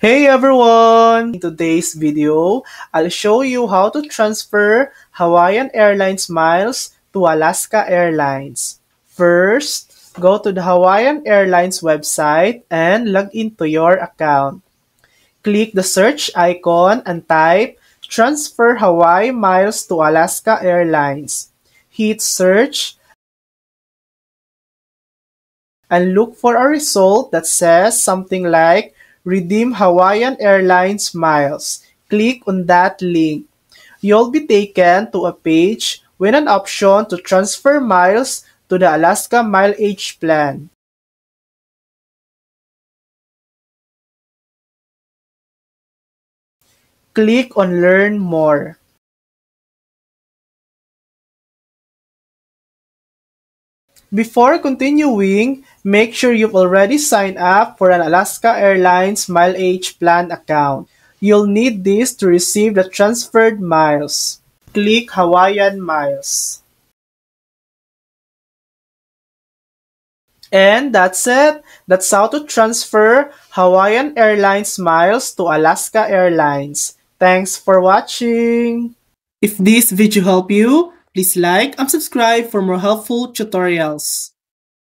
Hey everyone! In today's video, I'll show you how to transfer Hawaiian Airlines miles to Alaska Airlines. First, go to the Hawaiian Airlines website and log into your account. Click the search icon and type Transfer Hawaii Miles to Alaska Airlines. Hit search and look for a result that says something like Redeem Hawaiian Airlines Miles. Click on that link. You'll be taken to a page with an option to transfer miles to the Alaska Mileage Plan. Click on Learn More. Before continuing, make sure you've already signed up for an Alaska Airlines Mileage Plan account. You'll need this to receive the transferred miles. Click Hawaiian Miles. And that's it. That's how to transfer Hawaiian Airlines miles to Alaska Airlines. Thanks for watching. If this video helped you, please like and subscribe for more helpful tutorials.